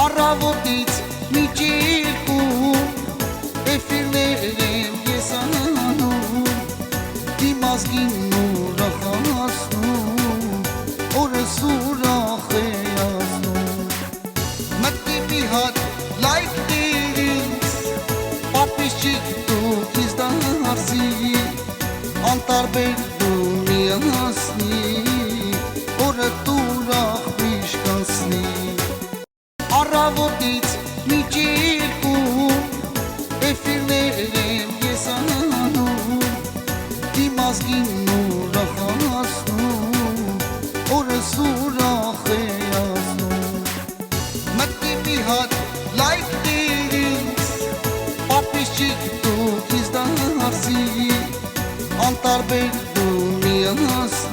Առավոտից միջերկում էֆիրներ եմ ես անում իմ ազգին ուրախացնում օրս ուրախ է ազնում մտնի մի հատ լայք դերից պապիշչիկ դու քիզ դարձի անտարբեր դու միացնի օրը ուրախ միշկացնի Առավոտից միջերկում էֆիրներ եմ ես անում իմ ազգին ուրախացնում օրս ուրախ է ազնում մտնի մի հատ լայք դերից պապիշչիկ դու քիզ դարձի անտարբեր դու միացնի